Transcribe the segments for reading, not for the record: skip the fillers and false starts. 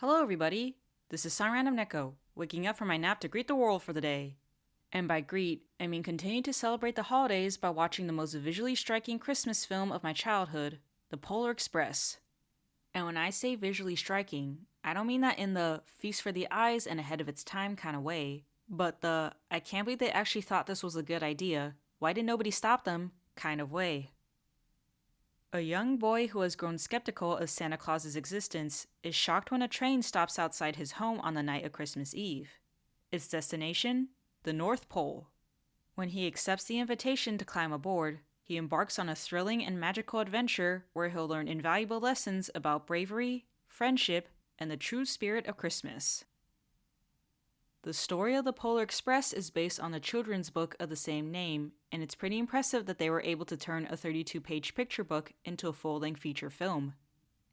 Hello, everybody. This is Sun Random Neko, waking up from my nap to greet the world for the day. And by greet, I mean continue to celebrate the holidays by watching the most visually striking Christmas film of my childhood, The Polar Express. And when I say visually striking, I don't mean that in the feast for the eyes and ahead of its time kind of way, but the I can't believe they actually thought this was a good idea, why did nobody stop them kind of way. A young boy who has grown skeptical of Santa Claus's existence is shocked when a train stops outside his home on the night of Christmas Eve. Its destination? The North Pole. When he accepts the invitation to climb aboard, he embarks on a thrilling and magical adventure where he'll learn invaluable lessons about bravery, friendship, and the true spirit of Christmas. The story of the Polar Express is based on the children's book of the same name, and it's pretty impressive that they were able to turn a 32-page picture book into a full-length feature film.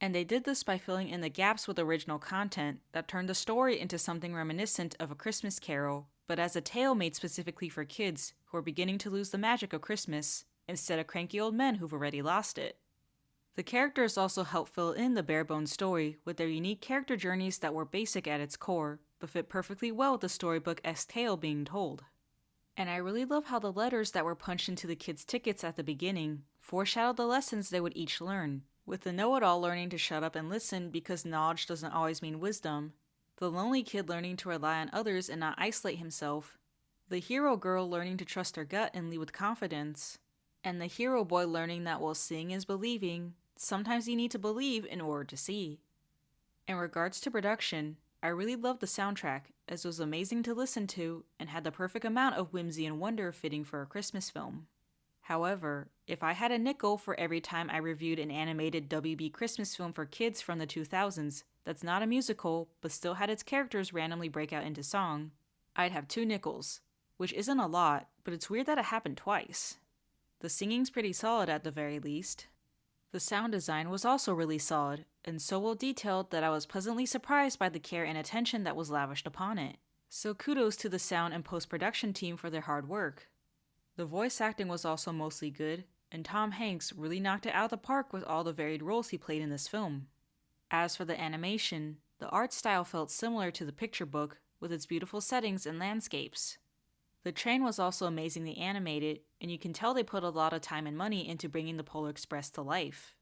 And they did this by filling in the gaps with original content that turned the story into something reminiscent of A Christmas Carol, but as a tale made specifically for kids who are beginning to lose the magic of Christmas, instead of cranky old men who've already lost it. The characters also help fill in the bare-bones story with their unique character journeys that were basic at its core, but fit perfectly well with the storybook-esque tale being told. And I really love how the letters that were punched into the kids' tickets at the beginning foreshadowed the lessons they would each learn, with the know-it-all learning to shut up and listen because knowledge doesn't always mean wisdom, the lonely kid learning to rely on others and not isolate himself, the hero girl learning to trust her gut and lead with confidence, and the hero boy learning that while seeing is believing, sometimes you need to believe in order to see. In regards to production, I really loved the soundtrack, as it was amazing to listen to and had the perfect amount of whimsy and wonder fitting for a Christmas film. However, if I had a nickel for every time I reviewed an animated WB Christmas film for kids from the 2000s that's not a musical but still had its characters randomly break out into song, I'd have 2 nickels, which isn't a lot, but it's weird that it happened twice. The singing's pretty solid at the very least. The sound design was also really solid, and so well detailed that I was pleasantly surprised by the care and attention that was lavished upon it. So kudos to the sound and post-production team for their hard work. The voice acting was also mostly good, and Tom Hanks really knocked it out of the park with all the varied roles he played in this film. As for the animation, the art style felt similar to the picture book, with its beautiful settings and landscapes. The train was also amazingly animated, and you can tell they put a lot of time and money into bringing the Polar Express to life.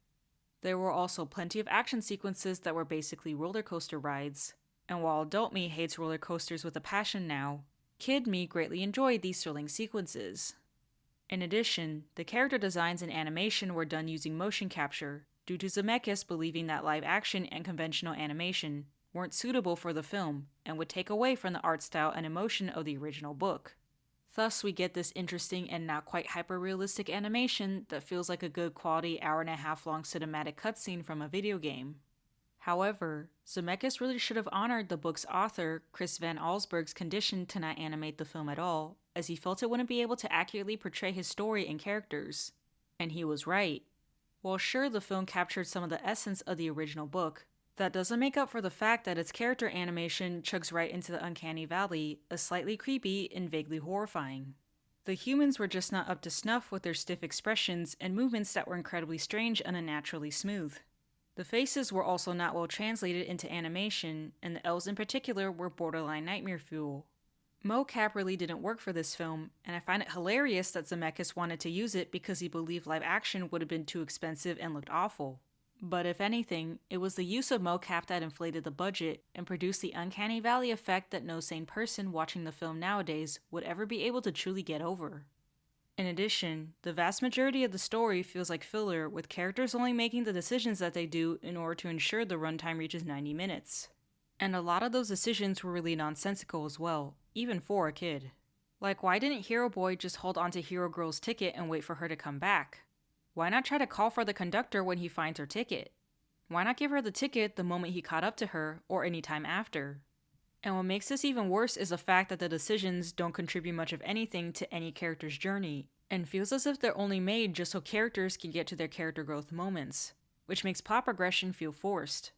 There were also plenty of action sequences that were basically roller coaster rides, and while adult me hates roller coasters with a passion now, kid me greatly enjoyed these thrilling sequences. In addition, the character designs and animation were done using motion capture, due to Zemeckis believing that live action and conventional animation weren't suitable for the film and would take away from the art style and emotion of the original book. Thus, we get this interesting and not quite hyper-realistic animation that feels like a good quality hour-and-a-half long cinematic cutscene from a video game. However, Zemeckis really should have honored the book's author, Chris Van Allsburg's condition to not animate the film at all, as he felt it wouldn't be able to accurately portray his story and characters. And he was right. While sure the film captured some of the essence of the original book, that doesn't make up for the fact that its character animation chugs right into the Uncanny Valley, as slightly creepy and vaguely horrifying. The humans were just not up to snuff with their stiff expressions and movements that were incredibly strange and unnaturally smooth. The faces were also not well translated into animation, and the elves in particular were borderline nightmare fuel. Mocap really didn't work for this film, and I find it hilarious that Zemeckis wanted to use it because he believed live action would have been too expensive and looked awful. But if anything, it was the use of mocap that inflated the budget and produced the Uncanny Valley effect that no sane person watching the film nowadays would ever be able to truly get over. In addition, the vast majority of the story feels like filler, with characters only making the decisions that they do in order to ensure the runtime reaches 90 minutes. And a lot of those decisions were really nonsensical as well, even for a kid. Like, why didn't Hero Boy just hold onto Hero Girl's ticket and wait for her to come back? Why not try to call for the conductor when he finds her ticket? Why not give her the ticket the moment he caught up to her, or any time after? And what makes this even worse is the fact that the decisions don't contribute much of anything to any character's journey, and feels as if they're only made just so characters can get to their character growth moments, which makes plot progression feel forced.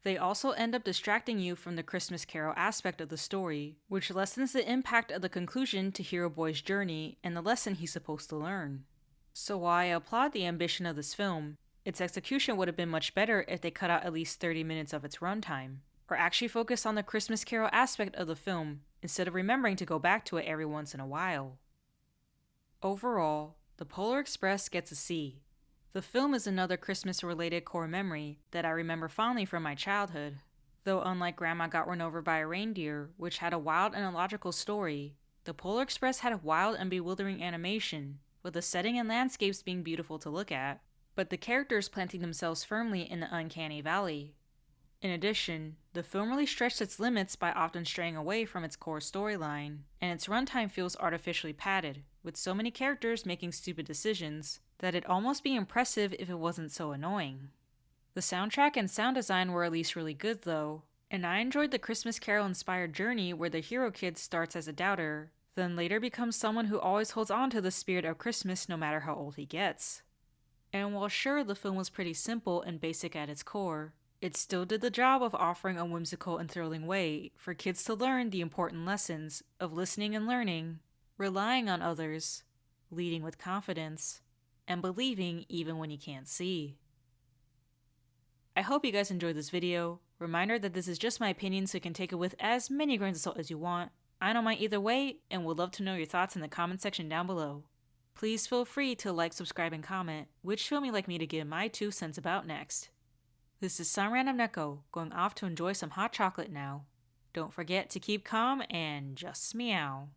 They also end up distracting you from the Christmas Carol aspect of the story, which lessens the impact of the conclusion to Hero Boy's journey and the lesson he's supposed to learn. So while I applaud the ambition of this film, its execution would have been much better if they cut out at least 30 minutes of its runtime, or actually focus on the Christmas Carol aspect of the film instead of remembering to go back to it every once in a while. Overall, The Polar Express gets a C. The film is another Christmas-related core memory that I remember fondly from my childhood. Though unlike Grandma Got Run Over by a Reindeer, which had a wild and illogical story, The Polar Express had a wild and bewildering animation, with the setting and landscapes being beautiful to look at, but the characters planting themselves firmly in the uncanny valley. In addition, the film really stretched its limits by often straying away from its core storyline, and its runtime feels artificially padded, with so many characters making stupid decisions that it'd almost be impressive if it wasn't so annoying. The soundtrack and sound design were at least really good though, and I enjoyed the Christmas Carol-inspired journey where the hero kid starts as a doubter, then later becomes someone who always holds on to the spirit of Christmas no matter how old he gets. And while sure the film was pretty simple and basic at its core, it still did the job of offering a whimsical and thrilling way for kids to learn the important lessons of listening and learning, relying on others, leading with confidence, and believing even when you can't see. I hope you guys enjoyed this video. Reminder that this is just my opinion, so you can take it with as many grains of salt as you want. I don't mind either way, and would love to know your thoughts in the comment section down below. Please feel free to like, subscribe, and comment which film you'd like me to give my 2 cents about next. This is Some Random Neko, going off to enjoy some hot chocolate now. Don't forget to keep calm and just meow.